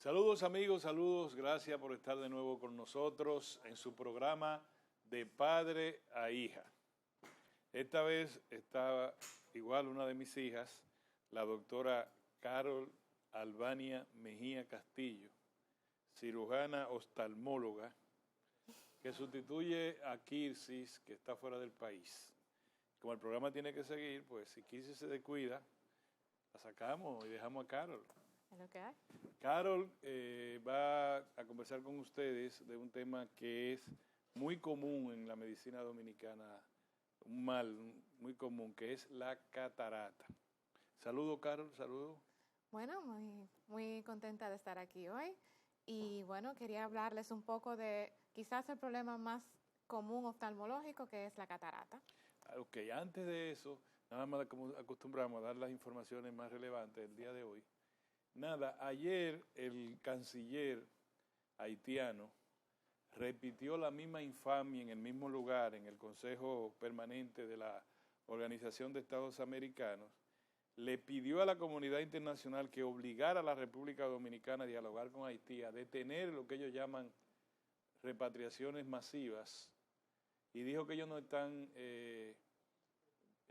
Saludos amigos, saludos, gracias por estar de nuevo con nosotros en su programa De Padre a Hija. Esta vez está igual una de mis hijas, la doctora Carol Albania Mejía Castillo, cirujana oftalmóloga, que sustituye a Kirsis, que está fuera del país. Como el programa tiene que seguir, pues si Kirsis se descuida, la sacamos y dejamos a Carol. ¿Es lo que hay? Carol va a conversar con ustedes de un tema que es muy común en la medicina dominicana, un mal muy común, que es la catarata. Saludos, Carol, saludos. Bueno, muy contenta de estar aquí hoy. Y bueno, quería hablarles un poco de quizás el problema más común oftalmológico, que es la catarata. Ok, antes de eso, nada más como acostumbramos a dar las informaciones más relevantes del día de hoy. Nada, ayer el canciller haitiano repitió la misma infamia en el mismo lugar, en el Consejo Permanente de la Organización de Estados Americanos, le pidió a la comunidad internacional que obligara a la República Dominicana a dialogar con Haití, a detener lo que ellos llaman repatriaciones masivas, y dijo que ellos no están...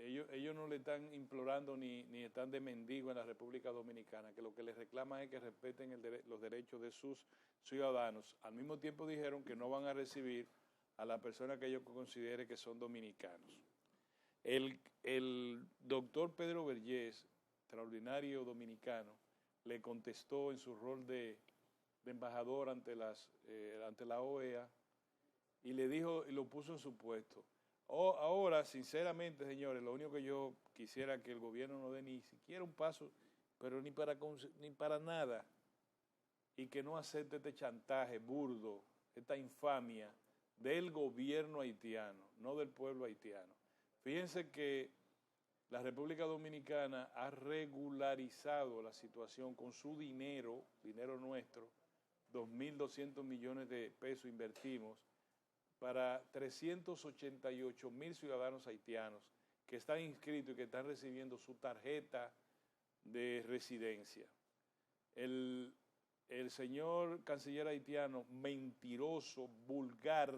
Ellos no le están implorando ni están de mendigo en la República Dominicana, que lo que les reclaman es que respeten los derechos de sus ciudadanos. Al mismo tiempo dijeron que no van a recibir a las personas que ellos consideren que son dominicanos. El doctor Pedro Vergés, extraordinario dominicano, le contestó en su rol de embajador ante la OEA y le dijo y lo puso en su puesto. Ahora, sinceramente, señores, lo único que yo quisiera que el gobierno no dé ni siquiera un paso, pero ni para nada, y que no acepte este chantaje burdo, esta infamia del gobierno haitiano, no del pueblo haitiano. Fíjense que la República Dominicana ha regularizado la situación con su dinero nuestro, 2.200 millones de pesos invertimos, para 388,000 ciudadanos haitianos que están inscritos y que están recibiendo su tarjeta de residencia. El señor canciller haitiano, mentiroso, vulgar,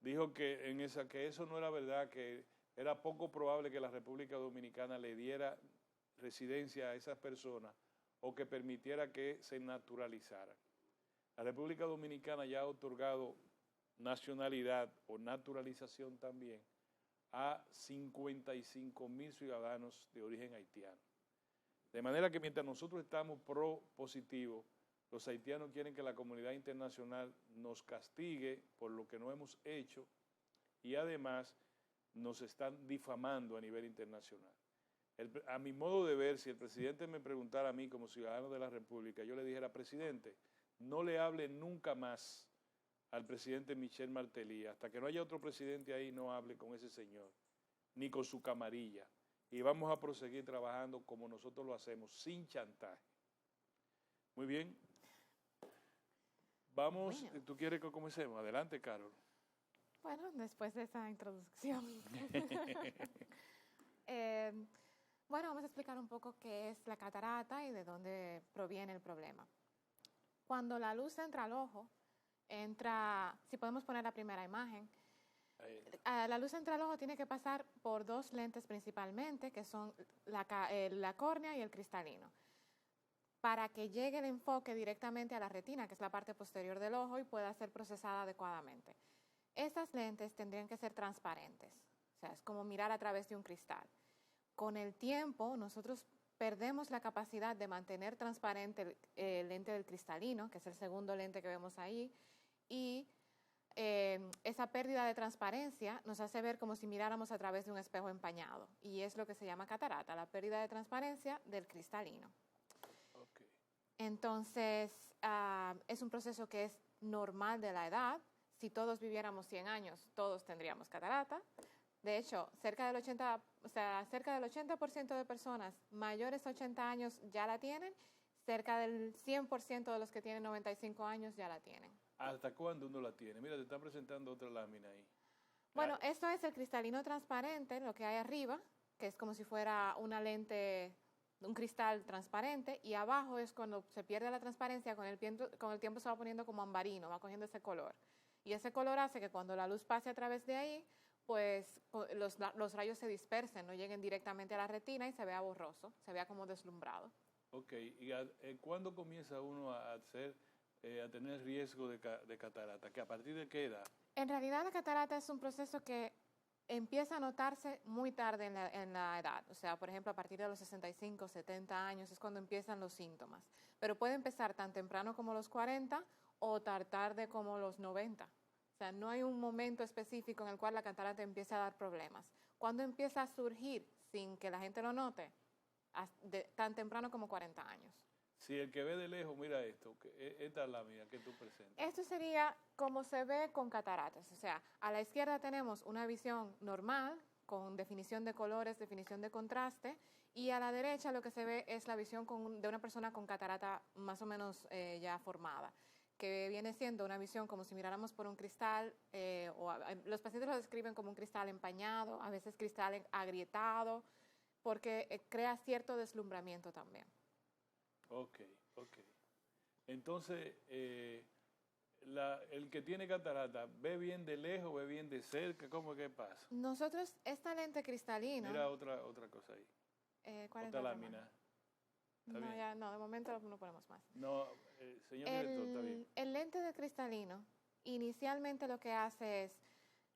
dijo que eso no era verdad, que era poco probable que la República Dominicana le diera residencia a esas personas o que permitiera que se naturalizaran. La República Dominicana ya ha otorgado nacionalidad o naturalización también a 55,000 ciudadanos de origen haitiano. De manera que mientras nosotros estamos pro-positivos, los haitianos quieren que la comunidad internacional nos castigue por lo que no hemos hecho y además nos están difamando a nivel internacional. A mi modo de ver, si el presidente me preguntara a mí como ciudadano de la República, yo le dijera, presidente, no le hable nunca más al presidente Michel Martelly, hasta que no haya otro presidente ahí, no hable con ese señor, ni con su camarilla. Y vamos a proseguir trabajando como nosotros lo hacemos, sin chantaje. Muy bien. Vamos, bueno. ¿Tú quieres que comencemos? Adelante, Carol. Bueno, después de esa introducción. Bueno, vamos a explicar un poco qué es la catarata y de dónde proviene el problema. Cuando la luz entra al ojo, si podemos poner la primera imagen, la luz entra al ojo tiene que pasar por dos lentes principalmente, que son la córnea y el cristalino, para que llegue el enfoque directamente a la retina, que es la parte posterior del ojo, y pueda ser procesada adecuadamente. Estas lentes tendrían que ser transparentes, o sea, es como mirar a través de un cristal. Con el tiempo, nosotros perdemos la capacidad de mantener transparente el lente del cristalino, que es el segundo lente que vemos ahí, y esa pérdida de transparencia nos hace ver como si miráramos a través de un espejo empañado, y es lo que se llama catarata, la pérdida de transparencia del cristalino. Okay. Entonces, es un proceso que es normal de la edad. Si todos viviéramos 100 años, todos tendríamos catarata. De hecho, cerca del 80% de personas mayores de 80 años ya la tienen, cerca del 100% de los que tienen 95 años ya la tienen. ¿Hasta cuándo uno la tiene? Mira, te están presentando otra lámina ahí. Bueno, esto es el cristalino transparente, lo que hay arriba, que es como si fuera una lente un cristal transparente, y abajo es cuando se pierde la transparencia, con el tiempo se va poniendo como ambarino, va cogiendo ese color. Y ese color hace que cuando la luz pase a través de ahí, pues los rayos se dispersen, no lleguen directamente a la retina y se vea borroso, se vea como deslumbrado. Ok, ¿y cuándo comienza uno a tener riesgo de catarata? ¿Que a partir de qué edad? En realidad la catarata es un proceso que empieza a notarse muy tarde en la edad. O sea, por ejemplo, a partir de los 65, 70 años es cuando empiezan los síntomas. Pero puede empezar tan temprano como los 40 o tan tarde como los 90. O sea, no hay un momento específico en el cual la catarata empiece a dar problemas. Cuando empieza a surgir sin que la gente lo note, tan temprano como 40 años. Si el que ve de lejos, mira esto, esta es la mía que tú presentas. Esto sería como se ve con cataratas. O sea, a la izquierda tenemos una visión normal, con definición de colores, definición de contraste, y a la derecha lo que se ve es la visión de una persona con catarata más o menos ya formada, que viene siendo una visión como si miráramos por un cristal, los pacientes lo describen como un cristal empañado, a veces cristal agrietado, porque crea cierto deslumbramiento también. Ok. Entonces, el que tiene catarata, ¿ve bien de lejos, ve bien de cerca? ¿Cómo que pasa? Nosotros, esta lente cristalina... Mira otra cosa ahí. ¿Cuál otra es la lámina. No, de momento no ponemos más. No, señor director, está bien. El lente de cristalino, inicialmente lo que hace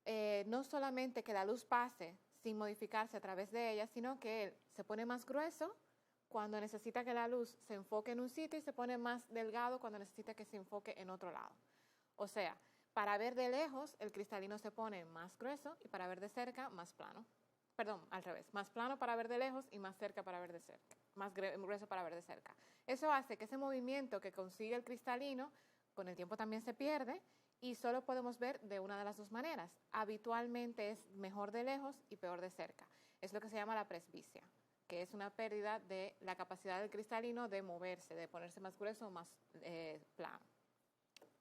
es no solamente que la luz pase sin modificarse a través de ella, sino que él se pone más grueso cuando necesita que la luz se enfoque en un sitio y se pone más delgado cuando necesita que se enfoque en otro lado. O sea, para ver de lejos, el cristalino se pone más grueso y para ver de cerca, más plano. Perdón, al revés, más plano para ver de lejos y más cerca para ver de cerca, más grueso para ver de cerca. Eso hace que ese movimiento que consigue el cristalino, con el tiempo también se pierde y solo podemos ver de una de las dos maneras. Habitualmente es mejor de lejos y peor de cerca. Es lo que se llama la presbicia, que es una pérdida de la capacidad del cristalino de moverse, de ponerse más grueso o más plano.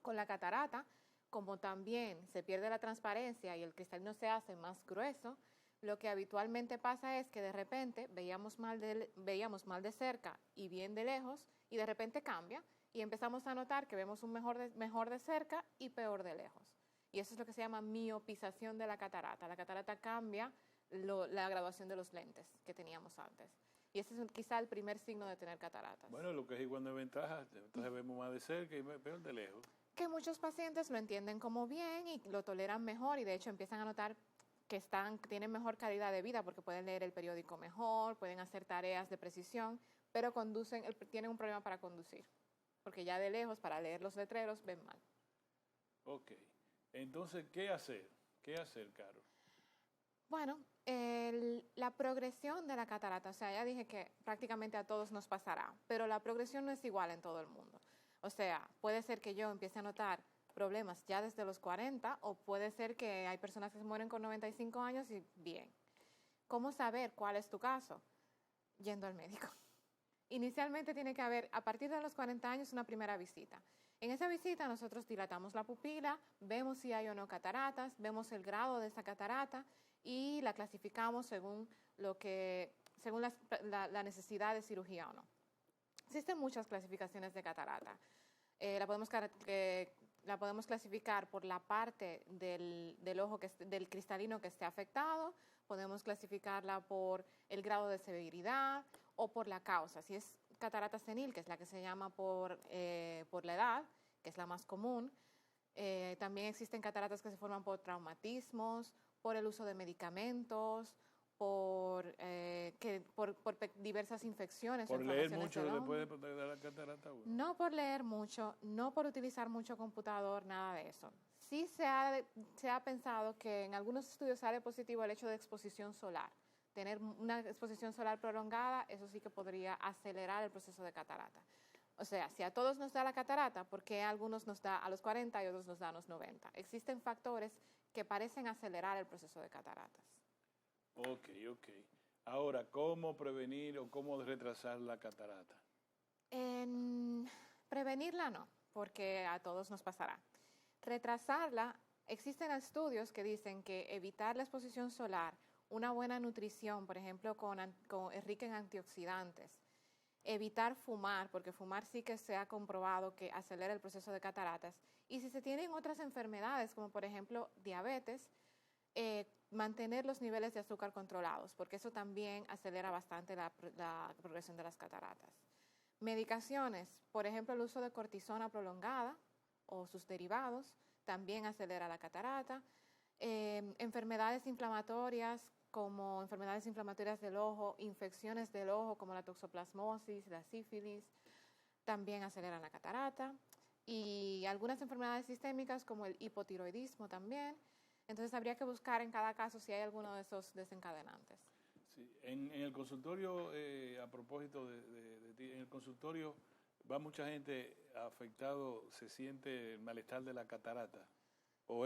Con la catarata, como también se pierde la transparencia y el cristalino se hace más grueso, lo que habitualmente pasa es que de repente veíamos mal de cerca y bien de lejos, y de repente cambia y empezamos a notar que vemos un mejor de cerca y peor de lejos. Y eso es lo que se llama miopización de la catarata. La catarata cambia la graduación de los lentes que teníamos antes. Y ese es quizá el primer signo de tener cataratas. Bueno, lo que es igual de ventaja, entonces vemos más de cerca y peor de lejos. Que muchos pacientes lo entienden como bien y lo toleran mejor, y de hecho empiezan a notar que tienen mejor calidad de vida porque pueden leer el periódico mejor, pueden hacer tareas de precisión, pero tienen un problema para conducir, porque ya de lejos, para leer los letreros, ven mal. Ok. Entonces, ¿qué hacer? ¿Qué hacer, Caro? Bueno, la progresión de la catarata, o sea, ya dije que prácticamente a todos nos pasará, pero la progresión no es igual en todo el mundo. O sea, puede ser que yo empiece a notar problemas ya desde los 40, o puede ser que hay personas que se mueren con 95 años y bien. ¿Cómo saber cuál es tu caso? Yendo al médico. Inicialmente tiene que haber, a partir de los 40 años, una primera visita. En esa visita nosotros dilatamos la pupila, vemos si hay o no cataratas, vemos el grado de esa catarata y la clasificamos según la necesidad de cirugía o no. Existen muchas clasificaciones de catarata. La podemos clasificar por la parte del ojo del cristalino que esté afectado, podemos clasificarla por el grado de severidad o por la causa. Si es catarata senil, que es la que se llama por la edad, que es la más común, también existen cataratas que se forman por traumatismos, por el uso de medicamentos, por diversas infecciones. ¿Por leer mucho le puede dar la catarata? No por leer mucho, no por utilizar mucho computador, nada de eso. Sí se ha pensado que en algunos estudios sale positivo el hecho de exposición solar. Tener una exposición solar prolongada, eso sí que podría acelerar el proceso de catarata. O sea, si a todos nos da la catarata, ¿por qué a algunos nos da a los 40 y a otros nos da a los 90? Existen factores que parecen acelerar el proceso de cataratas. Ok. Ahora, ¿cómo prevenir o cómo retrasar la catarata? Prevenirla no, porque a todos nos pasará. Retrasarla, existen estudios que dicen que evitar la exposición solar, una buena nutrición, por ejemplo, rica en antioxidantes, evitar fumar, porque fumar sí que se ha comprobado que acelera el proceso de cataratas. Y si se tienen otras enfermedades, como por ejemplo diabetes, mantener los niveles de azúcar controlados, porque eso también acelera bastante la progresión de las cataratas. Medicaciones, por ejemplo, el uso de cortisona prolongada o sus derivados, también acelera la catarata. Enfermedades inflamatorias, como enfermedades inflamatorias del ojo, infecciones del ojo, como la toxoplasmosis, la sífilis, también aceleran la catarata. Y algunas enfermedades sistémicas, como el hipotiroidismo también. Entonces, habría que buscar en cada caso si hay alguno de esos desencadenantes. Sí. En el consultorio, a propósito de ti, en el consultorio va mucha gente afectado, se siente el malestar de la catarata, o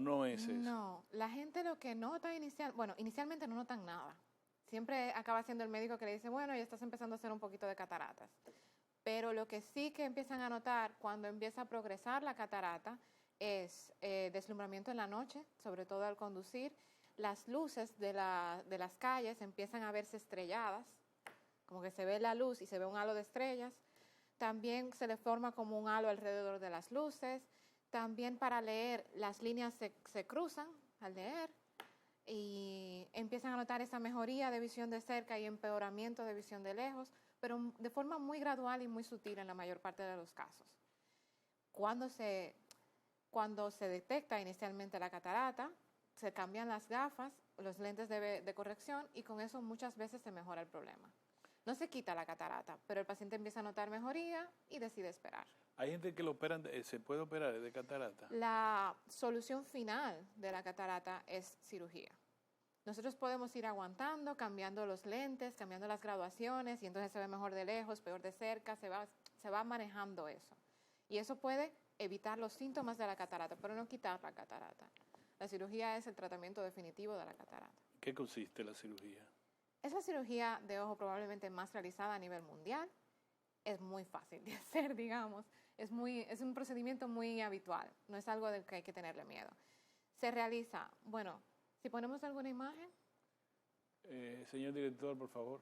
no es eso. No, la gente lo que nota inicialmente no notan nada. Siempre acaba siendo el médico que le dice, bueno, ya estás empezando a hacer un poquito de cataratas. Pero lo que sí que empiezan a notar cuando empieza a progresar la catarata es deslumbramiento en la noche, sobre todo al conducir. Las luces de las calles empiezan a verse estrelladas, como que se ve la luz y se ve un halo de estrellas. También se le forma como un halo alrededor de las luces. También para leer las líneas se cruzan al leer y empiezan a notar esa mejoría de visión de cerca y empeoramiento de visión de lejos, pero de forma muy gradual y muy sutil en la mayor parte de los casos. Cuando se detecta inicialmente la catarata, se cambian las gafas, los lentes de corrección y con eso muchas veces se mejora el problema. No se quita la catarata, pero el paciente empieza a notar mejoría y decide esperar. Hay gente que lo operan, se puede operar de catarata. La solución final de la catarata es cirugía. Nosotros podemos ir aguantando, cambiando los lentes, cambiando las graduaciones y entonces se ve mejor de lejos, peor de cerca, se va manejando eso. Y eso puede evitar los síntomas de la catarata, pero no quitar la catarata. La cirugía es el tratamiento definitivo de la catarata. ¿Qué consiste la cirugía? Es la cirugía de ojo probablemente más realizada a nivel mundial. Es muy fácil de hacer, digamos. Es un procedimiento muy habitual. No es algo del que hay que tenerle miedo. Se realiza, si ponemos alguna imagen. Señor director, por favor.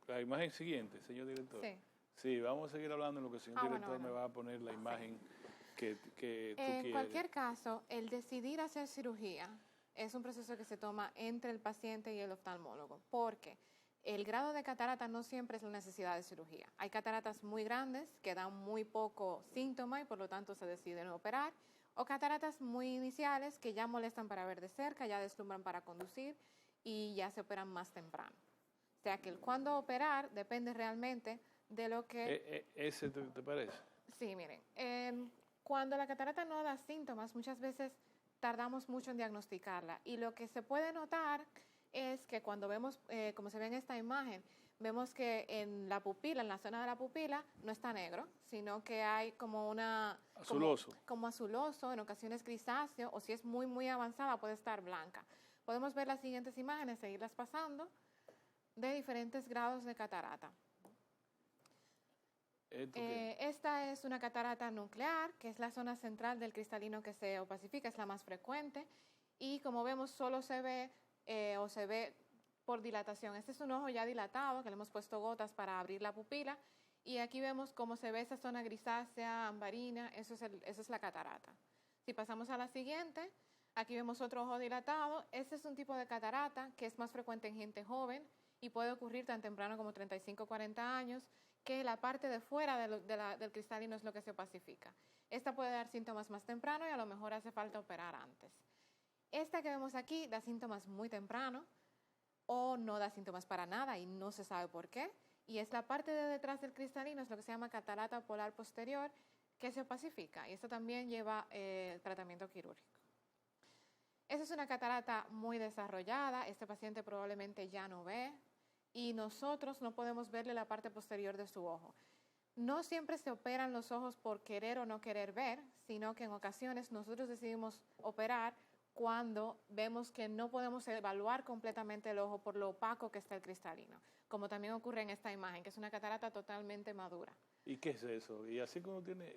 La imagen siguiente, señor director. Sí. Sí, vamos a seguir hablando en lo que el señor director me va a poner la imagen que tú quieres. En cualquier caso, el decidir hacer cirugía es un proceso que se toma entre el paciente y el oftalmólogo, porque el grado de catarata no siempre es la necesidad de cirugía. Hay cataratas muy grandes que dan muy poco síntoma y por lo tanto se deciden operar, o cataratas muy iniciales que ya molestan para ver de cerca, ya deslumbran para conducir y ya se operan más temprano. O sea que el cuándo operar depende realmente de lo que... ¿Ese te parece? Sí, miren, cuando la catarata no da síntomas, muchas veces tardamos mucho en diagnosticarla y lo que se puede notar es que cuando vemos, como se ve en esta imagen, vemos que en la pupila, en la zona de la pupila, no está negro, sino que hay como azuloso. Como azuloso, en ocasiones grisáceo, o si es muy, muy avanzada puede estar blanca. Podemos ver las siguientes imágenes, seguirlas pasando, de diferentes grados de catarata. Esta es una catarata nuclear, que es la zona central del cristalino que se opacifica, es la más frecuente, y como vemos solo se ve por dilatación. Este es un ojo ya dilatado, que le hemos puesto gotas para abrir la pupila, y aquí vemos cómo se ve esa zona grisácea, ambarina, eso es la catarata. Si pasamos a la siguiente, aquí vemos otro ojo dilatado. Este es un tipo de catarata que es más frecuente en gente joven y puede ocurrir tan temprano como 35 o 40 años, que la parte de fuera del cristalino es lo que se opacifica. Esta puede dar síntomas más temprano y a lo mejor hace falta operar antes. Esta que vemos aquí da síntomas muy temprano o no da síntomas para nada y no se sabe por qué. Y es la parte de detrás del cristalino, es lo que se llama catarata polar posterior, que se opacifica. Y esto también lleva tratamiento quirúrgico. Esta es una catarata muy desarrollada. Este paciente probablemente ya no ve y nosotros no podemos verle la parte posterior de su ojo. No siempre se operan los ojos por querer o no querer ver, sino que en ocasiones nosotros decidimos operar cuando vemos que no podemos evaluar completamente el ojo por lo opaco que está el cristalino, como también ocurre en esta imagen, que es una catarata totalmente madura. ¿Y qué es eso? Y así como tiene...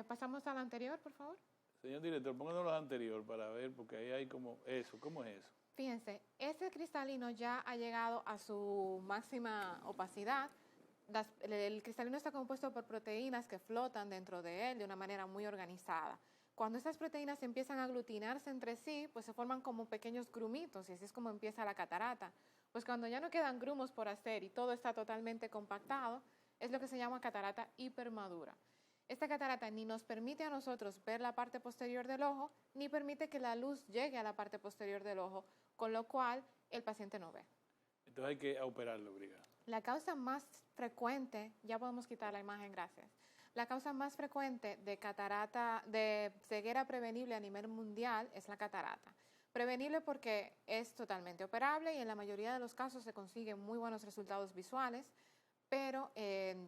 Pasamos a la anterior, por favor. Señor director, pónganos la anterior para ver, porque ahí hay como eso. ¿Cómo es eso? Fíjense, ese cristalino ya ha llegado a su máxima opacidad. El cristalino está compuesto por proteínas que flotan dentro de él de una manera muy organizada. Cuando estas proteínas empiezan a aglutinarse entre sí, pues se forman como pequeños grumitos y así es como empieza la catarata. Pues cuando ya no quedan grumos por hacer y todo está totalmente compactado, es lo que se llama catarata hipermadura. Esta catarata ni nos permite a nosotros ver la parte posterior del ojo, ni permite que la luz llegue a la parte posterior del ojo, con lo cual el paciente no ve. Entonces hay que operarlo, brigada. La causa más frecuente, ya podemos quitar la imagen, gracias. La causa más frecuente de catarata, de ceguera prevenible a nivel mundial es la catarata. Prevenible porque es totalmente operable y en la mayoría de los casos se consiguen muy buenos resultados visuales, pero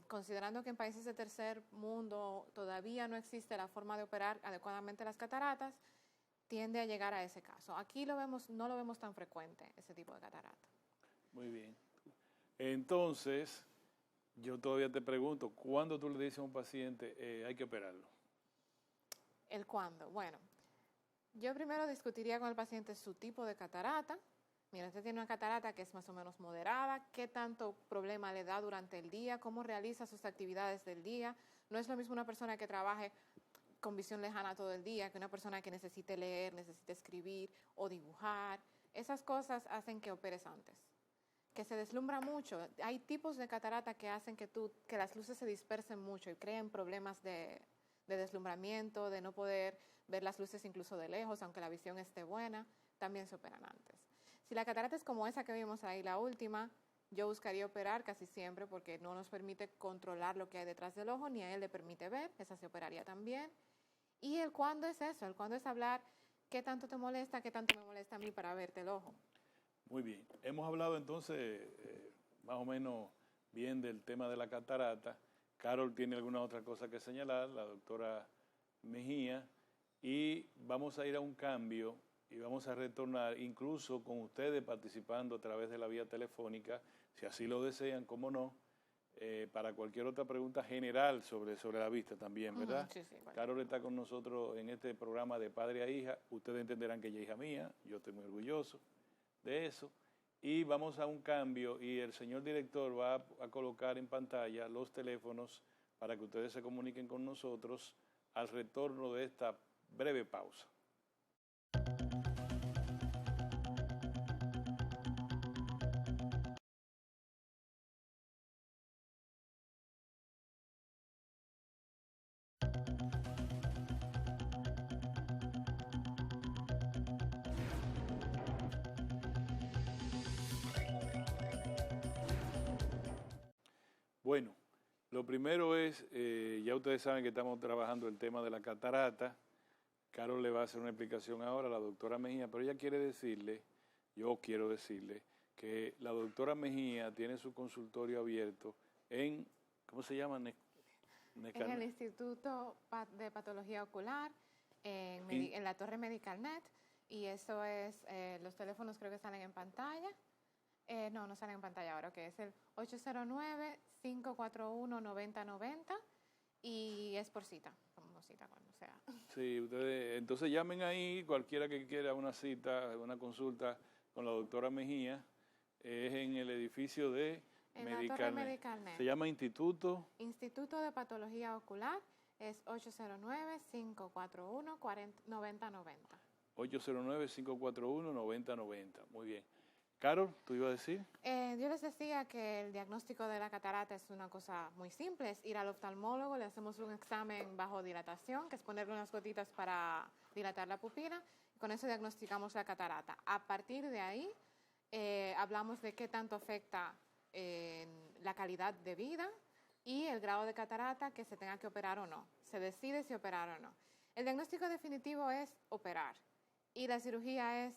considerando que en países de tercer mundo todavía no existe la forma de operar adecuadamente las cataratas, tiende a llegar a ese caso. Aquí no lo vemos tan frecuente, ese tipo de catarata. Muy bien. Entonces, yo todavía te pregunto, ¿cuándo tú le dices a un paciente hay que operarlo? ¿El cuándo? Bueno, yo primero discutiría con el paciente su tipo de catarata. Mira, usted tiene una catarata que es más o menos moderada, qué tanto problema le da durante el día, cómo realiza sus actividades del día. No es lo mismo una persona que trabaje con visión lejana todo el día que una persona que necesite leer, necesite escribir o dibujar. Esas cosas hacen que operes antes. Que se deslumbra mucho. Hay tipos de catarata que hacen que las luces se dispersen mucho y creen problemas de deslumbramiento, de no poder ver las luces incluso de lejos, aunque la visión esté buena, también se operan antes. Si la catarata es como esa que vimos ahí, la última, yo buscaría operar casi siempre porque no nos permite controlar lo que hay detrás del ojo, ni a él le permite ver, esa se operaría también. Y el cuándo es eso, el cuándo es hablar qué tanto te molesta, qué tanto me molesta a mí para verte el ojo. Muy bien. Hemos hablado entonces más o menos bien del tema de la catarata. Carol tiene alguna otra cosa que señalar, la doctora Mejía, y vamos a ir a un cambio y vamos a retornar incluso con ustedes participando a través de la vía telefónica, si así lo desean, cómo no, para cualquier otra pregunta general sobre la vista también, ¿verdad? Sí, sí, bueno. Carol está con nosotros en este programa de padre a hija. Ustedes entenderán que ella es hija mía, yo estoy muy orgulloso de eso. Y vamos a un cambio y el señor director va a colocar en pantalla los teléfonos para que ustedes se comuniquen con nosotros al retorno de esta breve pausa. Bueno, lo primero es, ya ustedes saben que estamos trabajando el tema de la catarata. Carol le va a hacer una explicación ahora a la doctora Mejía, pero ella quiere decirle, yo quiero decirle, que la doctora Mejía tiene su consultorio abierto en, ¿cómo se llama? En el Instituto de Patología Ocular, en la Torre Medicalnet, y eso es, los teléfonos creo que salen en pantalla. No salen en pantalla ahora, que es el 809-541-9090 y es por cita, como cita cuando sea. Sí, ustedes, entonces llamen ahí, cualquiera que quiera una cita, una consulta con la doctora Mejía, es en el edificio de Medicalnet. Se llama Instituto de Patología Ocular, es 809-541-9090. 809-541-9090, muy bien. Carol, ¿tú ibas a decir? Yo les decía que el diagnóstico de la catarata es una cosa muy simple, es ir al oftalmólogo, le hacemos un examen bajo dilatación, que es ponerle unas gotitas para dilatar la pupila, y con eso diagnosticamos la catarata. A partir de ahí, hablamos de qué tanto afecta la calidad de vida y el grado de catarata que se tenga que operar o no. Se decide si operar o no. El diagnóstico definitivo es operar y la cirugía es,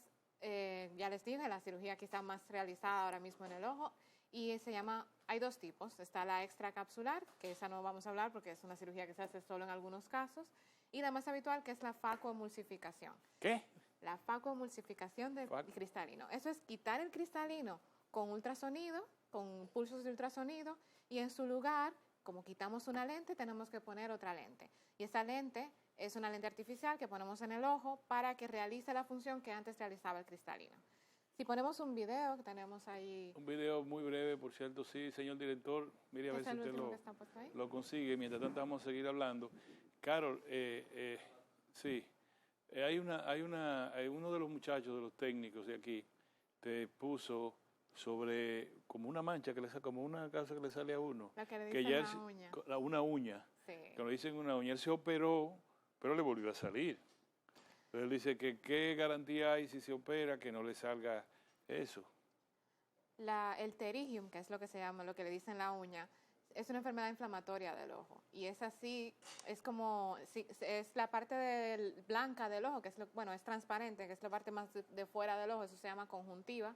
ya les dije, la cirugía quizá más realizada ahora mismo en el ojo y se llama, hay dos tipos, está la extracapsular, que esa no vamos a hablar porque es una cirugía que se hace solo en algunos casos, y la más habitual que es la facoemulsificación. ¿Qué? La facoemulsificación del cristalino. Eso es quitar el cristalino con ultrasonido, con pulsos de ultrasonido, y en su lugar, como quitamos una lente, tenemos que poner otra lente. Y esa lente es una lente artificial que ponemos en el ojo para que realice la función que antes realizaba el cristalino. Si ponemos un video que tenemos ahí, Un video muy breve, por cierto, sí, señor director. Mire a que ver es si el usted último que está puesto ahí. lo consigue. Mientras tanto vamos a seguir hablando. Carol, sí, hay uno de los muchachos, de los técnicos de aquí, te puso sobre como una mancha que le sale, como una casa que le sale a uno. La que le que dicen ya la uña. una uña, Sí. que lo dicen una uña. Él se operó, pero le volvió a salir. Entonces él dice que qué garantía hay si se opera que no le salga eso. El pterigium, que es lo que se llama, lo que le dicen la uña, es una enfermedad inflamatoria del ojo. Y es así, es como, es la parte blanca del ojo, que es es transparente, que es la parte más de fuera del ojo, eso se llama conjuntiva.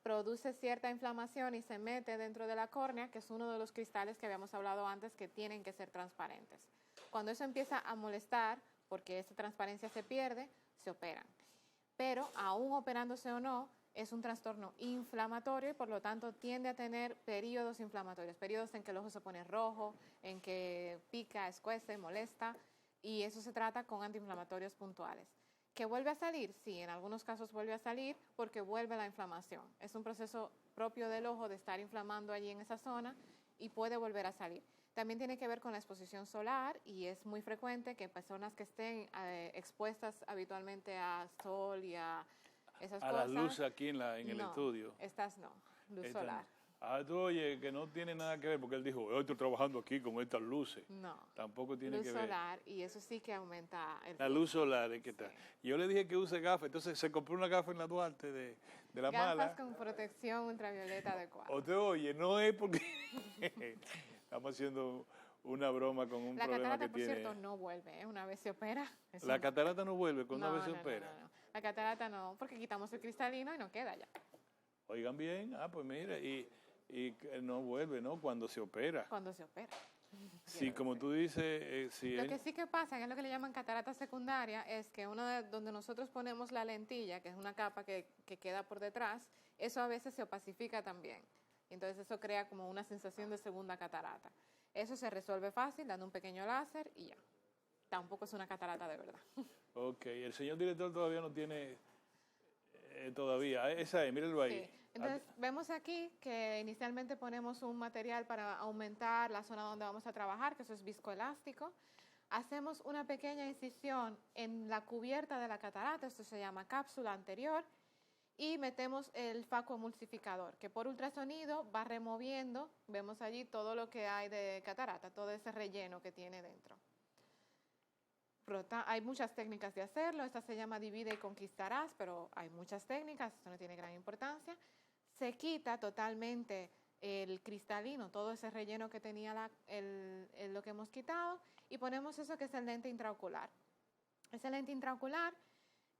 Produce cierta inflamación y se mete dentro de la córnea, que es uno de los cristales que habíamos hablado antes que tienen que ser transparentes. Cuando eso empieza a molestar, porque esa transparencia se pierde, se operan. Pero aún operándose o no, es un trastorno inflamatorio y por lo tanto tiende a tener periodos inflamatorios, periodos en que el ojo se pone rojo, en que pica, escuece, molesta, y eso se trata con antiinflamatorios puntuales. ¿Que vuelve a salir? Sí, en algunos casos vuelve a salir porque vuelve la inflamación. Es un proceso propio del ojo de estar inflamando allí en esa zona y puede volver a salir. También tiene que ver con la exposición solar y es muy frecuente que personas que estén expuestas habitualmente a sol y a esas cosas. A la luz aquí en el estudio. Estas no, luz solar. Tú oye, que no tiene nada que ver, porque él dijo, hoy estoy trabajando aquí con estas luces. No. Tampoco tiene luz que ver. Luz solar, y eso sí que aumenta el La luz solar, ¿qué tal? Sí. Yo le dije que use gafas, entonces se compró una gafa en la Duarte de la gafas mala. Gafas con protección ultravioleta adecuada. O te oye, no es porque estamos haciendo una broma con un problema que tiene. La catarata, por cierto, no vuelve, una vez se opera. La catarata no vuelve cuando una vez se opera. No. La catarata no, porque quitamos el cristalino y no queda ya. Oigan bien, pues mira, y no vuelve, ¿no? Cuando se opera. Cuando se opera. Sí, como tú dices... Lo que sí que pasa, que es lo que le llaman catarata secundaria, es que donde nosotros ponemos la lentilla, que es una capa que queda por detrás, eso a veces se opacifica también. Entonces eso crea como una sensación de segunda catarata. Eso se resuelve fácil, dando un pequeño láser y ya. Tampoco es una catarata de verdad. Ok, el señor director todavía no tiene... todavía, esa es, mírenlo ahí. Sí. Entonces, vemos aquí que inicialmente ponemos un material para aumentar la zona donde vamos a trabajar, que eso es viscoelástico. Hacemos una pequeña incisión en la cubierta de la catarata, esto se llama cápsula anterior, y metemos el faco emulsificador, que por ultrasonido va removiendo, vemos allí todo lo que hay de catarata, todo ese relleno que tiene dentro. Hay muchas técnicas de hacerlo, esta se llama divide y conquistarás, pero hay muchas técnicas, esto no tiene gran importancia. Se quita totalmente el cristalino, todo ese relleno que tenía lo que hemos quitado, y ponemos eso que es el lente intraocular. Ese lente intraocular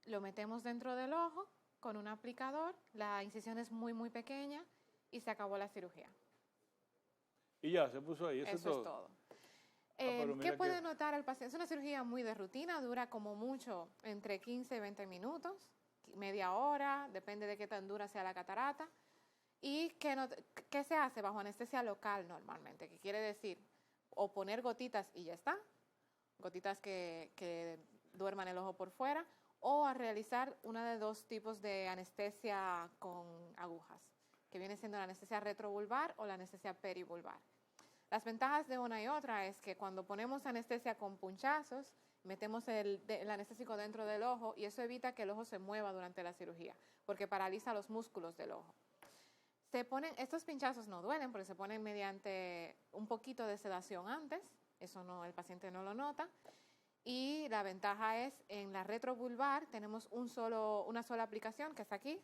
lo metemos dentro del ojo con un aplicador, la incisión es muy muy pequeña y se acabó la cirugía. Y ya, se puso ahí, eso es todo. ¿Qué puede notar el paciente? Es una cirugía muy de rutina, dura como mucho entre 15 y 20 minutos, media hora, depende de qué tan dura sea la catarata. ¿Y qué se hace bajo anestesia local normalmente? Que quiere decir, o poner gotitas y ya está, gotitas que duerman el ojo por fuera, o a realizar una de dos tipos de anestesia con agujas, que viene siendo la anestesia retrovulvar o la anestesia perivulvar. Las ventajas de una y otra es que cuando ponemos anestesia con punchazos, metemos el anestésico dentro del ojo y eso evita que el ojo se mueva durante la cirugía, porque paraliza los músculos del ojo. Estos pinchazos no duelen porque se ponen mediante un poquito de sedación antes, eso no, el paciente no lo nota. Y la ventaja es en la retrovulvar tenemos una sola aplicación, que es aquí,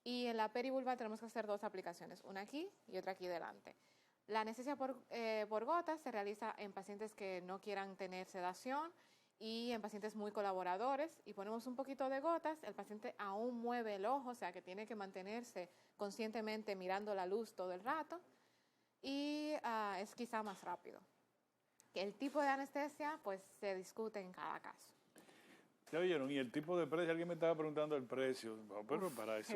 y en la perivulvar tenemos que hacer dos aplicaciones, una aquí y otra aquí delante. La anestesia por gotas se realiza en pacientes que no quieran tener sedación y en pacientes muy colaboradores, y ponemos un poquito de gotas, el paciente aún mueve el ojo, o sea que tiene que mantenerse conscientemente mirando la luz todo el rato, y es quizá más rápido. El tipo de anestesia pues se discute en cada caso. ¿Ya oyeron? Y el tipo de precio, alguien me estaba preguntando el precio, pero para eso.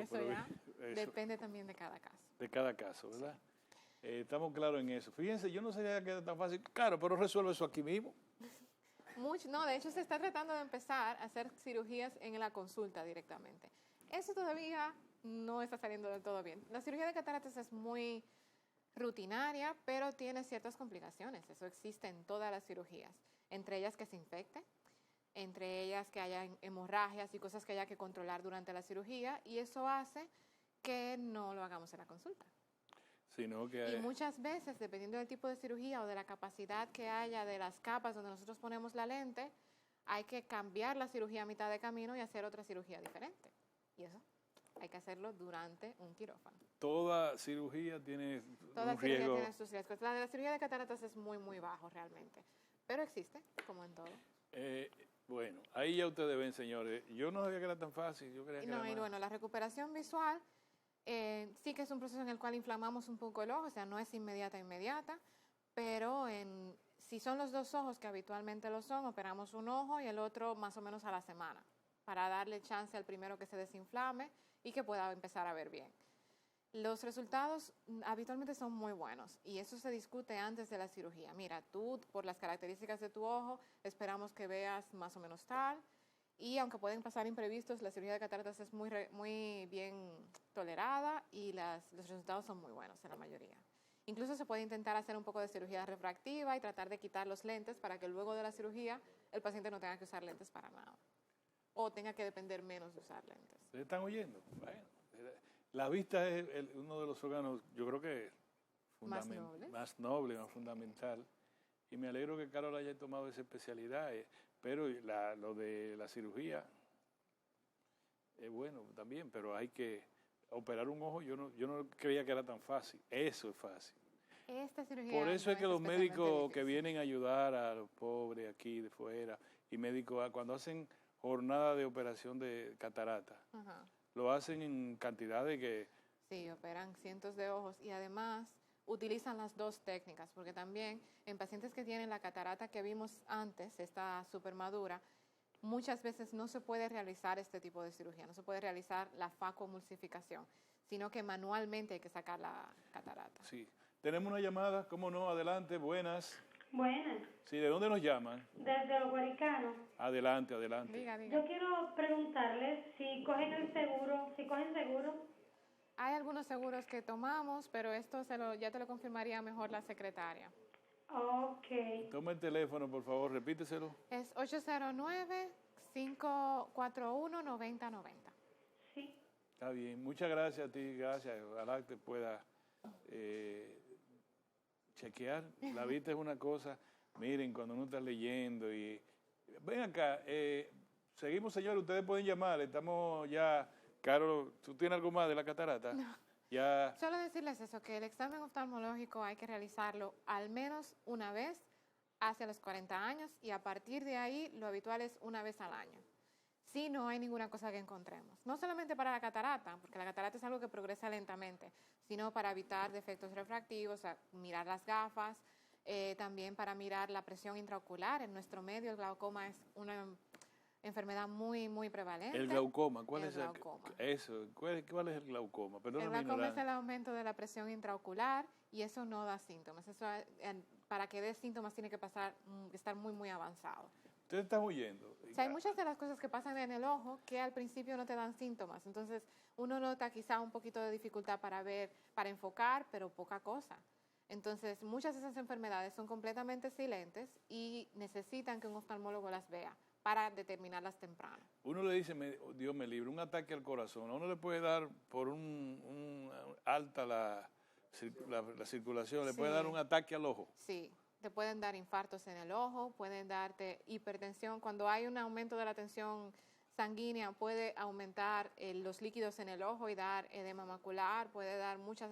Depende también de cada caso. De cada caso, ¿verdad? Estamos claros en eso. Fíjense, yo no sabía que era tan fácil. Claro, pero resuelve eso aquí mismo. No, de hecho se está tratando de empezar a hacer cirugías en la consulta directamente. Eso todavía no está saliendo del todo bien. La cirugía de cataratas es muy rutinaria, pero tiene ciertas complicaciones. Eso existe en todas las cirugías, entre ellas que se infecte, entre ellas que haya hemorragias y cosas que haya que controlar durante la cirugía, y eso hace que no lo hagamos en la consulta. Sino que Y muchas veces, dependiendo del tipo de cirugía o de la capacidad que haya de las capas donde nosotros ponemos la lente, hay que cambiar la cirugía a mitad de camino y hacer otra cirugía diferente. Y eso hay que hacerlo durante un quirófano. toda cirugía tiene Toda un cirugía riesgo. tiene sus riesgos. La de la cirugía de cataratas es muy, muy bajo realmente. Pero existe, como en todo. Bueno, ahí ya ustedes ven, señores. Yo no sabía que era tan fácil. Yo creía que era No, y más. bueno, la recuperación visual sí que es un proceso en el cual inflamamos un poco el ojo, o sea, no es inmediata, pero si son los dos ojos que habitualmente lo son, operamos un ojo y el otro más o menos a la semana, para darle chance al primero que se desinflame y que pueda empezar a ver bien. Los resultados habitualmente son muy buenos y eso se discute antes de la cirugía. Mira, tú, por las características de tu ojo, esperamos que veas más o menos tal. Y aunque pueden pasar imprevistos, la cirugía de cataratas es muy bien tolerada y los resultados son muy buenos en la mayoría. Incluso se puede intentar hacer un poco de cirugía refractiva y tratar de quitar los lentes para que luego de la cirugía el paciente no tenga que usar lentes para nada. O tenga que depender menos de usar lentes. ¿Ustedes están oyendo? Bueno, la vista es uno de los órganos, yo creo que más noble, más fundamental. Y me alegro que Carol haya tomado esa especialidad. Pero lo de la cirugía es bueno también, pero hay que operar un ojo. Yo no creía que era tan fácil. Eso es fácil. Esta cirugía Por eso es que los médicos difícil. que vienen a ayudar a los pobres aquí de fuera, y médicos cuando hacen jornada de operación de catarata, lo hacen en cantidades que... Sí, operan cientos de ojos y además utilizan las dos técnicas, porque también en pacientes que tienen la catarata que vimos antes, esta supermadura, muchas veces no se puede realizar este tipo de cirugía, no se puede realizar la facoemulsificación, sino que manualmente hay que sacar la catarata. Sí. Tenemos una llamada, ¿cómo no? Adelante, buenas. Buenas. Sí, ¿de dónde nos llaman? Desde los Guaricanos. Adelante. Diga. Yo quiero preguntarles si cogen el seguro, si cogen seguro. Hay algunos seguros que tomamos, pero esto ya te lo confirmaría mejor la secretaria. Ok. Toma el teléfono, por favor, repíteselo. Es 809-541-9090. Sí. Está bien, muchas gracias a ti, gracias. Ojalá te pueda chequear. La vista es una cosa, miren, cuando uno está leyendo y... Ven acá, seguimos, señores, ustedes pueden llamar, estamos ya... Carol, ¿tú tienes algo más de la catarata? No. Ya... Solo decirles eso, que el examen oftalmológico hay que realizarlo al menos una vez hacia los 40 años y a partir de ahí lo habitual es una vez al año. Si no hay ninguna cosa que encontremos. No solamente para la catarata, porque la catarata es algo que progresa lentamente, sino para evitar defectos refractivos, o sea, mirar las gafas, también para mirar la presión intraocular. En nuestro medio el glaucoma es una enfermedad muy, muy prevalente. El glaucoma, ¿cuál es glaucoma? Eso, ¿cuál es el glaucoma? Perdóname, el glaucoma es el aumento de la presión intraocular y eso no da síntomas. Eso, para que dé síntomas tiene que estar muy, muy avanzado. Ustedes están huyendo. O sea, hay muchas de las cosas que pasan en el ojo que al principio no te dan síntomas. Entonces, uno nota quizá un poquito de dificultad para ver, para enfocar, pero poca cosa. Entonces, muchas de esas enfermedades son completamente silentes y necesitan que un oftalmólogo las vea para determinarlas temprano. Uno le dice, Dios me libre, un ataque al corazón. A uno le puede dar por alta la circulación, le puede dar un ataque al ojo. Sí, te pueden dar infartos en el ojo, pueden darte hipertensión. Cuando hay un aumento de la tensión sanguínea, puede aumentar los líquidos en el ojo y dar edema macular, puede dar muchas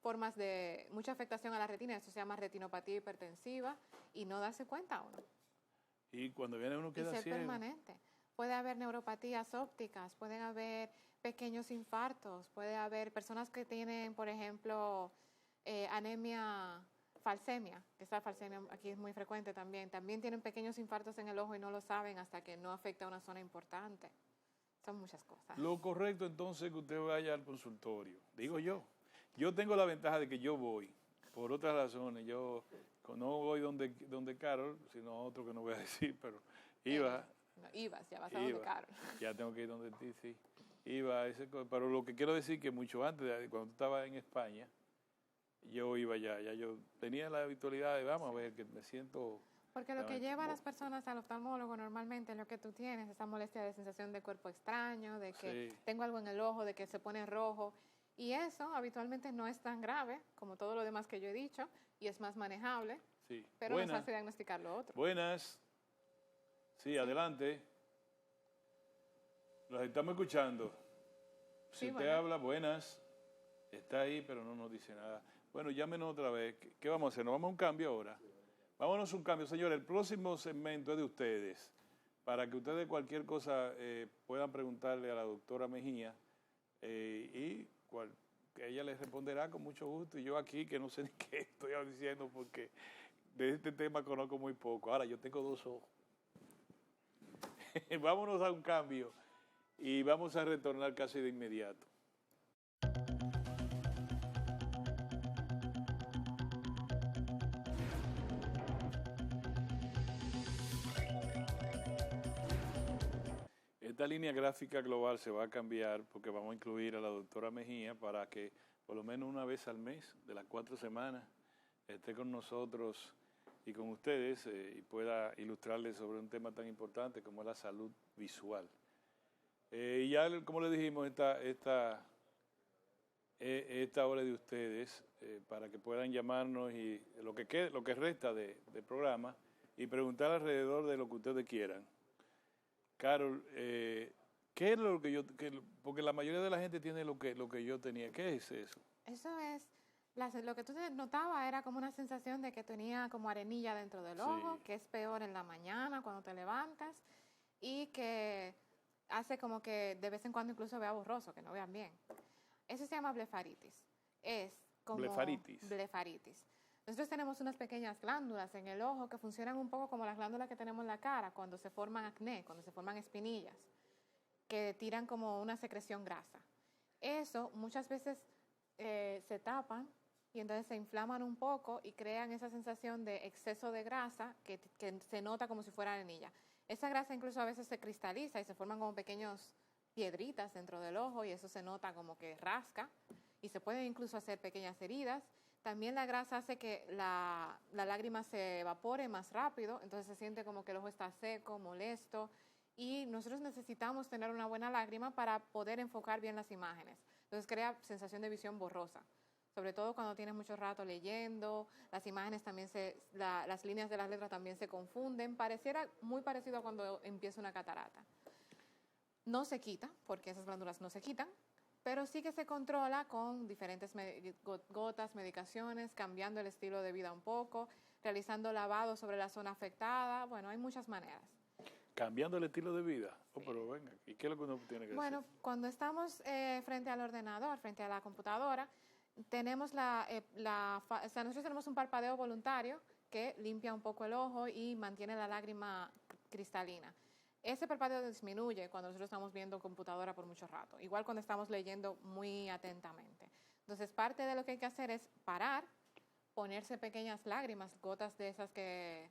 formas de, mucha afectación a la retina. Eso se llama retinopatía hipertensiva y no darse cuenta uno. Y cuando viene uno queda ser ciego. Permanente. Puede haber neuropatías ópticas, pueden haber pequeños infartos, puede haber personas que tienen, por ejemplo, anemia falsemia, que esa falsemia aquí es muy frecuente también. También tienen pequeños infartos en el ojo y no lo saben hasta que no afecta a una zona importante. Son muchas cosas. Lo correcto entonces es que usted vaya al consultorio. Digo yo. Yo tengo la ventaja de que yo voy. Por otras razones, yo no voy donde Carol, sino otro que no voy a decir, pero iba. No, ibas, ya vas a donde Carol. Ya tengo que ir donde ti, sí. iba a pero lo que quiero decir que mucho antes, cuando tú estabas en España, yo iba ya yo tenía la habitualidad de, vamos a ver, que me siento... Porque lo que lleva a las personas al oftalmólogo normalmente es lo que tú tienes, esa molestia de sensación de cuerpo extraño, de que tengo algo en el ojo, de que se pone rojo. Y eso habitualmente no es tan grave como todo lo demás que yo he dicho y es más manejable, pero nos hace diagnosticar lo otro. Buenas. Sí, adelante. Los estamos escuchando. Si usted habla, buenas. Está ahí, pero no nos dice nada. Bueno, llámenos otra vez. ¿Qué vamos a hacer? ¿Nos vamos a un cambio ahora? Vámonos a un cambio, señores. El próximo segmento es de ustedes. Para que ustedes cualquier cosa puedan preguntarle a la doctora Mejía que ella les responderá con mucho gusto. Y yo aquí, que no sé ni qué estoy diciendo, porque de este tema conozco muy poco. Ahora, yo tengo 2 ojos. Vámonos a un cambio y vamos a retornar casi de inmediato. Esta línea gráfica global se va a cambiar porque vamos a incluir a la doctora Mejía para que por lo menos una vez al mes, de las 4 semanas, esté con nosotros y con ustedes y pueda ilustrarles sobre un tema tan importante como es la salud visual. Y ya, como les dijimos, esta hora de ustedes para que puedan llamarnos y lo que resta del programa y preguntar alrededor de lo que ustedes quieran. Carol, ¿qué es lo que porque la mayoría de la gente tiene lo que yo tenía? ¿Qué es eso? Eso es, lo que tú notabas era como una sensación de que tenía como arenilla dentro del ojo, que es peor en la mañana cuando te levantas y que hace como que de vez en cuando incluso vea borroso, que no vean bien. Eso se llama blefaritis. Es como blefaritis. Nosotros tenemos unas pequeñas glándulas en el ojo que funcionan un poco como las glándulas que tenemos en la cara cuando se forman acné, cuando se forman espinillas, que tiran como una secreción grasa. Eso muchas veces se tapan y entonces se inflaman un poco y crean esa sensación de exceso de grasa que se nota como si fuera arenilla. Esa grasa incluso a veces se cristaliza y se forman como pequeños piedritas dentro del ojo y eso se nota como que rasca y se pueden incluso hacer pequeñas heridas. También la grasa hace que la lágrima se evapore más rápido, entonces se siente como que el ojo está seco, molesto, y nosotros necesitamos tener una buena lágrima para poder enfocar bien las imágenes. Entonces crea sensación de visión borrosa, sobre todo cuando tienes mucho rato leyendo, las imágenes también las líneas de las letras también se confunden, pareciera muy parecido a cuando empieza una catarata. No se quita, porque esas glándulas no se quitan, pero sí que se controla con diferentes gotas, medicaciones, cambiando el estilo de vida un poco, realizando lavado sobre la zona afectada. Bueno, hay muchas maneras. ¿Cambiando el estilo de vida? Oh, pero venga, ¿y qué es lo que uno tiene que hacer? Bueno, cuando estamos frente al ordenador, frente a la computadora, tenemos nosotros tenemos un parpadeo voluntario que limpia un poco el ojo y mantiene la lágrima cristalina. Ese parpadeo disminuye cuando nosotros estamos viendo computadora por mucho rato, igual cuando estamos leyendo muy atentamente. Entonces, parte de lo que hay que hacer es parar, ponerse pequeñas lágrimas, gotas de esas que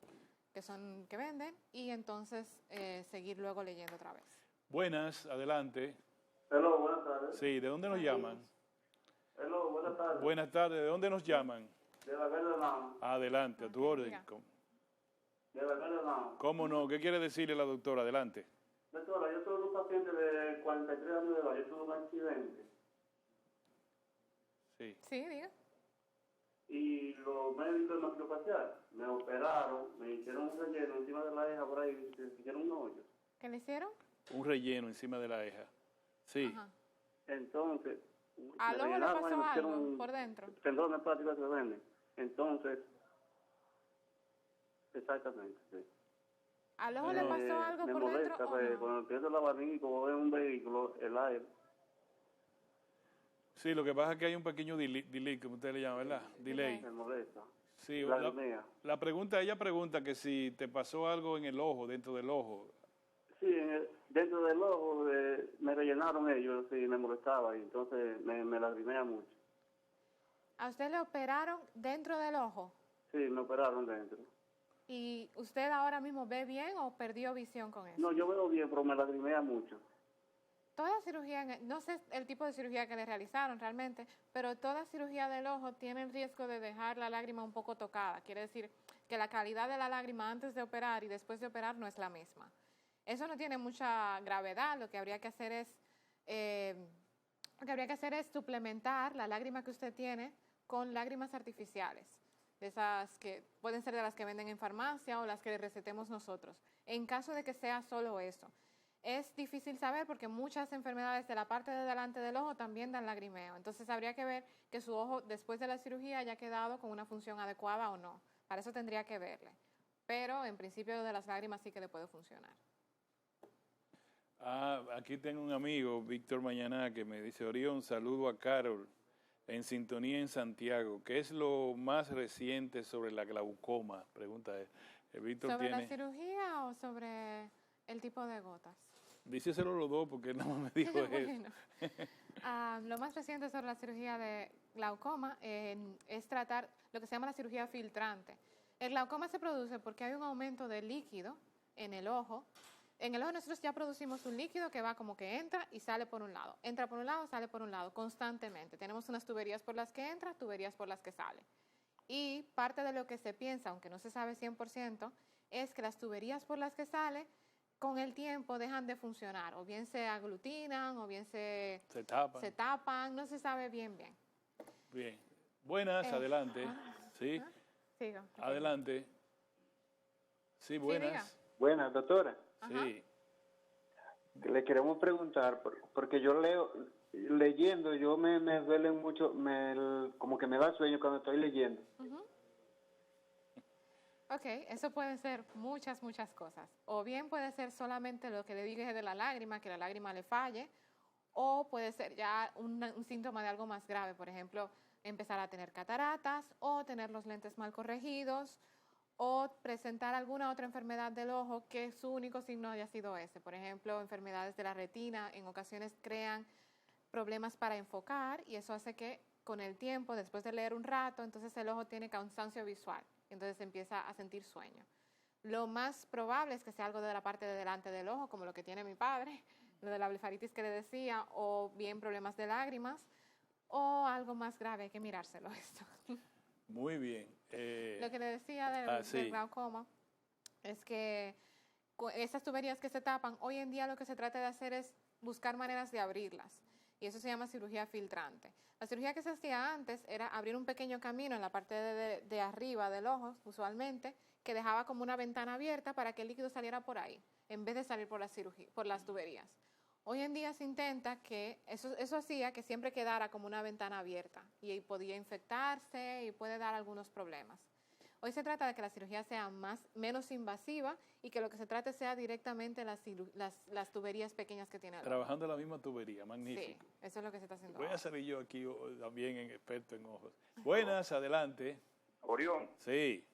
venden, y entonces seguir luego leyendo otra vez. Buenas, adelante. Hello, buenas tardes. Sí, ¿de dónde nos llaman? Hello, buenas tardes. Buenas tardes, ¿de dónde nos llaman? De la Verde Lama. Adelante, a tu orden. De la Verde Lama. ¿Cómo no? ¿Qué quiere decirle la doctora? Adelante. Doctora, yo soy un paciente de 43 años de edad. Yo tuve un accidente. Sí. Sí, diga. Y los médicos de maxilofacial me operaron, me hicieron un relleno encima de la ceja por ahí, se hicieron un hoyo. ¿Qué le hicieron? Un relleno encima de la ceja. Sí. Ajá. Entonces, ¿al ojo le pasó algo por dentro? Tendones plásticos se venden. Entonces, exactamente, sí. ¿Al ojo le pasó algo por molesta, dentro? Pues, no? Cuando empiezo el abanico en un vehículo, el aire. Sí, lo que pasa es que hay un pequeño delay, como usted le llama, ¿verdad? Delay. Me molesta. Sí, la pregunta, ella pregunta que si te pasó algo en el ojo, dentro del ojo. Sí, dentro del ojo me rellenaron ellos y me molestaba y entonces me lagrimea mucho. ¿A usted le operaron dentro del ojo? Sí, me operaron dentro. ¿Y usted ahora mismo ve bien o perdió visión con eso? No, yo veo bien, pero me lagrimea mucho. Toda cirugía, no sé el tipo de cirugía que le realizaron realmente, pero toda cirugía del ojo tiene el riesgo de dejar la lágrima un poco tocada. Quiere decir que la calidad de la lágrima antes de operar y después de operar no es la misma. Eso no tiene mucha gravedad, lo que habría que hacer es suplementar la lágrima que usted tiene con lágrimas artificiales, de esas que pueden ser de las que venden en farmacia o las que recetemos nosotros, en caso de que sea solo eso. Es difícil saber porque muchas enfermedades de la parte de delante del ojo también dan lagrimeo. Entonces habría que ver que su ojo después de la cirugía haya quedado con una función adecuada o no. Para eso tendría que verle. Pero en principio de las lágrimas sí que le puede funcionar. Aquí tengo un amigo, Víctor Mañana, que me dice, Orión, saludo a Carol, en sintonía en Santiago. ¿Qué es lo más reciente sobre la glaucoma? Pregunta él. Víctor ¿Sobre tiene... la cirugía o sobre el tipo de gotas? Díceselo los dos porque él no me dijo Bueno, lo más reciente sobre la cirugía de glaucoma es tratar lo que se llama la cirugía filtrante. El glaucoma se produce porque hay un aumento de líquido en el ojo. En el ojo nosotros ya producimos un líquido que va como que entra y sale por un lado. Entra por un lado, sale por un lado, constantemente. Tenemos unas tuberías por las que entra, tuberías por las que sale. Y parte de lo que se piensa, aunque no se sabe 100%, es que las tuberías por las que sale con el tiempo dejan de funcionar, o bien se aglutinan, o bien se tapan, no se sabe bien. Bien. Buenas, adelante. ¿Sí? Sigo. Adelante. Sí, buenas. Sí, Buenas, doctora. Sí. Le queremos preguntar, porque yo leyendo, yo me duele mucho, como que me da sueño cuando estoy leyendo. Ok, eso puede ser muchas cosas. O bien puede ser solamente lo que le dije de la lágrima, que la lágrima le falle, o puede ser ya un síntoma de algo más grave, por ejemplo, empezar a tener cataratas, o tener los lentes mal corregidos, o presentar alguna otra enfermedad del ojo que su único signo haya sido ese. Por ejemplo, enfermedades de la retina en ocasiones crean problemas para enfocar y eso hace que con el tiempo, después de leer un rato, entonces el ojo tiene cansancio visual. Entonces empieza a sentir sueño. Lo más probable es que sea algo de la parte de delante del ojo, como lo que tiene mi padre, lo de la blefaritis que le decía, o bien problemas de lágrimas, o algo más grave, hay que mirárselo esto. Muy bien. Lo que le decía del glaucoma es que esas tuberías que se tapan, hoy en día lo que se trata de hacer es buscar maneras de abrirlas. Y eso se llama cirugía filtrante. La cirugía que se hacía antes era abrir un pequeño camino en la parte de arriba del ojo, usualmente, que dejaba como una ventana abierta para que el líquido saliera por ahí, en vez de salir por las tuberías. Hoy en día se intenta que eso hacía que siempre quedara como una ventana abierta y podía infectarse y puede dar algunos problemas. Hoy se trata de que la cirugía sea menos invasiva y que lo que se trate sea directamente las tuberías pequeñas que tiene el ojo. Trabajando en la misma tubería, magnífico. Sí, eso es lo que se está haciendo Voy ahora. a salir yo aquí también experto en ojos. Buenas, adelante. Orión. Sí.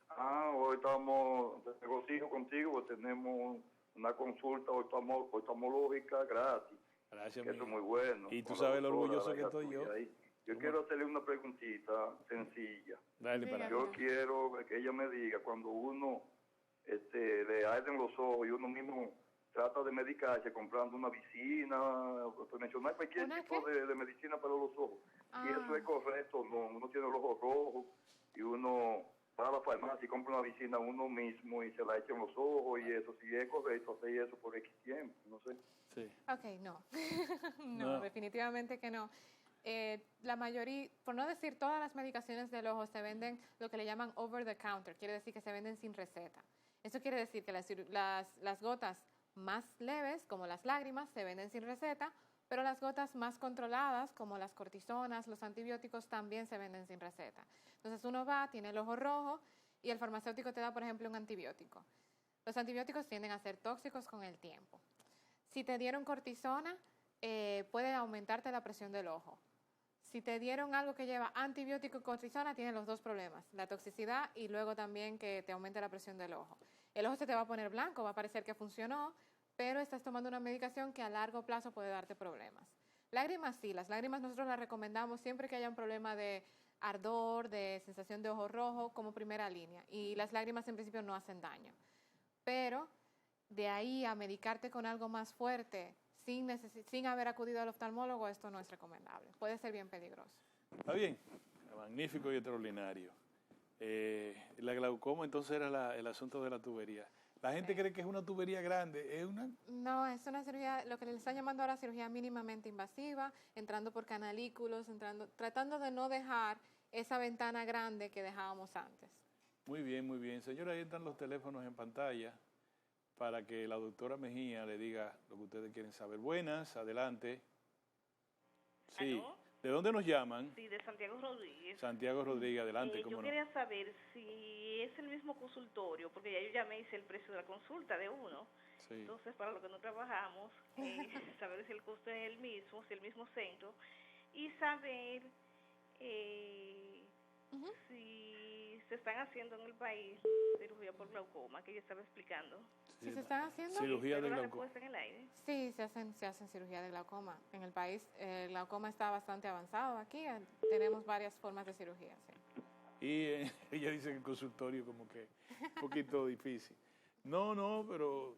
Hoy estamos de regocijo contigo, porque tenemos una consulta oftalmológica gratis. Gracias, Eso es muy bueno. Y tú sabes lo orgulloso que estoy yo. Yo quiero hacerle una preguntita sencilla. Dale para Yo quiero que ella me diga, cuando uno le arden los ojos y uno mismo trata de medicarse comprando una vicina, mencionar cualquier tipo de medicina para los ojos. Si eso es correcto o no. Uno tiene los ojos rojos y uno va a la farmacia y compra una vicina uno mismo y se la echa en los ojos y eso, si es correcto hacer eso por X tiempo, no sé. Sí. Ok, no. No, definitivamente que no. La mayoría, por no decir todas las medicaciones del ojo, se venden lo que le llaman over the counter, quiere decir que se venden sin receta. Eso quiere decir que las gotas más leves, como las lágrimas, se venden sin receta, pero las gotas más controladas, como las cortisonas, los antibióticos, también se venden sin receta. Entonces uno va, tiene el ojo rojo y el farmacéutico te da, por ejemplo, un antibiótico. Los antibióticos tienden a ser tóxicos con el tiempo. Si te dieron cortisona, puede aumentarte la presión del ojo. Si te dieron algo que lleva antibiótico y cortisona, tienes los dos problemas, la toxicidad y luego también que te aumente la presión del ojo. El ojo se te va a poner blanco, va a parecer que funcionó, pero estás tomando una medicación que a largo plazo puede darte problemas. Lágrimas sí, las lágrimas nosotros las recomendamos siempre que haya un problema de ardor, de sensación de ojo rojo como primera línea. Y las lágrimas en principio no hacen daño. Pero de ahí a medicarte con algo más fuerte sin haber acudido al oftalmólogo, esto no es recomendable. Puede ser bien peligroso. Está bien, magnífico y extraordinario. La glaucoma entonces era el asunto de la tubería. La gente cree que es una tubería grande, es una... No, es una cirugía, lo que le están llamando ahora cirugía mínimamente invasiva, entrando por canalículos, tratando de no dejar esa ventana grande que dejábamos antes. Muy bien, muy bien. Señora, ahí están los teléfonos en pantalla para que la doctora Mejía le diga lo que ustedes quieren saber. Buenas, adelante. Sí. ¿Aló? ¿De dónde nos llaman? Sí, de Santiago Rodríguez. Santiago Rodríguez, adelante, Yo quería saber si es el mismo consultorio, porque ya yo ya me hice el precio de la consulta de uno. Sí. Entonces, para lo que no trabajamos, saber si el costo es el mismo, si el mismo centro, y saber si se están haciendo en el país cirugía por glaucoma, que yo estaba explicando. ¿Si se están haciendo? Cirugía de la glaucoma. respuesta en el aire. Sí, se hacen cirugía de glaucoma. En el país el glaucoma está bastante avanzado aquí. Tenemos varias formas de cirugía, sí. Y ella dice que el consultorio como que un poquito difícil. No, pero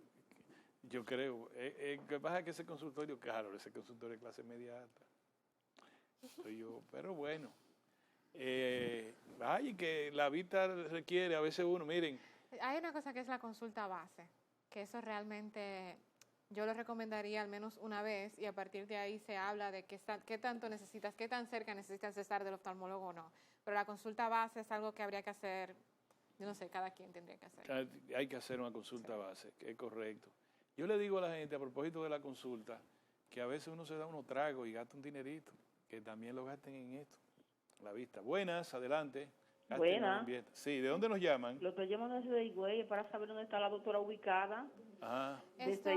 yo creo. Que pasa que ese consultorio, claro, ese consultorio de clase media alta. Soy yo, pero bueno. Ay, que la vista requiere a veces uno, miren. Hay una cosa que es la consulta base, que eso realmente yo lo recomendaría al menos una vez y a partir de ahí se habla de qué tanto necesitas, qué tan cerca necesitas estar del oftalmólogo o no. Pero la consulta base es algo que habría que hacer, yo no sé, cada quien tendría que hacer. Hay que hacer una consulta base, que es correcto. Yo le digo a la gente a propósito de la consulta que a veces uno se da unos tragos y gasta un dinerito, que también lo gasten en esto. La vista. Buenas, adelante. Buenas. Sí, ¿de dónde nos llaman? Lo estoy llamando desde Higüey para saber dónde está la doctora ubicada. Ah. Esto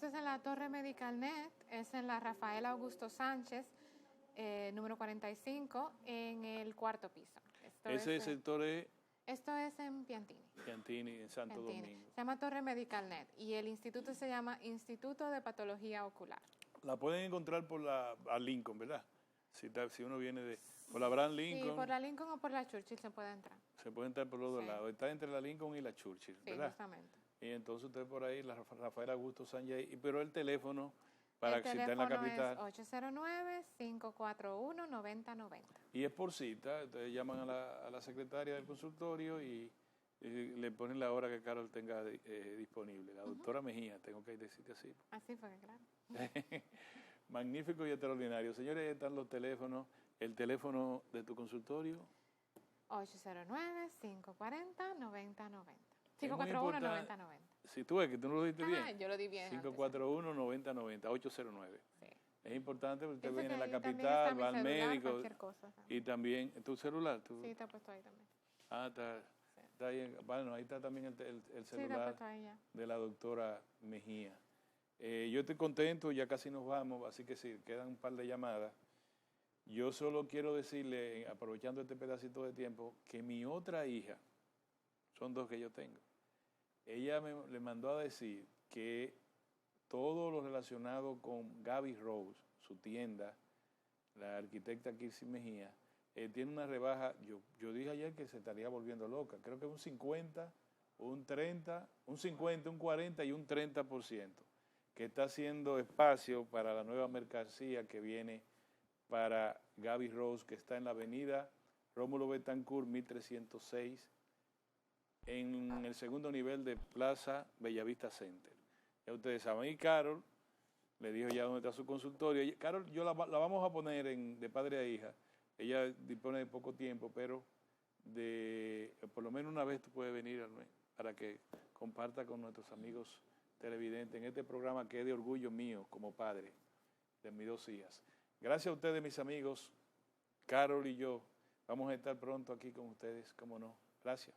es en la Torre Medical Net, es en la Rafael Augusto Sánchez, número 45, en el 4º piso. Ese sector es... Esto es en Piantini. Piantini, en Santo Domingo. Se llama Torre Medical Net y el instituto se llama Instituto de Patología Ocular. La pueden encontrar por a Lincoln, ¿verdad? Si uno viene por la Abraham Lincoln. Sí, por la Lincoln o por la Churchill se puede entrar. Se puede entrar por los dos lados. Está entre la Lincoln y la Churchill, ¿verdad? Sí, justamente. Y entonces usted por ahí, la Rafael Augusto Sánchez, pero el teléfono para que si está en la capital. Es 809-541-9090. Y es por cita, ustedes llaman a la secretaria del consultorio y le ponen la hora que Carol tenga disponible. La doctora Mejía, tengo que decirte así. Así fue, claro. Magnífico y extraordinario. Señores, están los teléfonos. El teléfono de tu consultorio. 809-540-9090. 541-9090. Si tú ves que tú no lo diste bien. Yo lo di bien. 541-9090, 809. Sí. Es importante porque usted viene a la capital, va al médico. Y también, ¿tu celular? Sí, está puesto ahí también. Está ahí. Bueno, ahí está también el celular de la doctora Mejía. Yo estoy contento, ya casi nos vamos, así que sí, quedan un par de llamadas. Yo solo quiero decirle, aprovechando este pedacito de tiempo, que mi otra hija, son dos que yo tengo, ella le mandó a decir que todo lo relacionado con Gaby Rose, su tienda, la arquitecta Kirsi Mejía, tiene una rebaja, yo dije ayer que se estaría volviendo loca, creo que un 50, un 30, un 50, un 40 y un 30%. Que está haciendo espacio para la nueva mercancía que viene para Gaby Rose, que está en la avenida Rómulo Betancourt, 1306, en el segundo nivel de Plaza Bellavista Center. Ya ustedes saben, y Carol le dijo ya dónde está su consultorio. Carol, yo la vamos a poner de padre a hija. Ella dispone de poco tiempo, pero por lo menos una vez tú puedes venir al mes para que comparta con nuestros amigos televidente en este programa que es de orgullo mío como padre de mis dos hijas. Gracias a ustedes, mis amigos. Carol y yo vamos a estar pronto aquí con ustedes, cómo no. Gracias.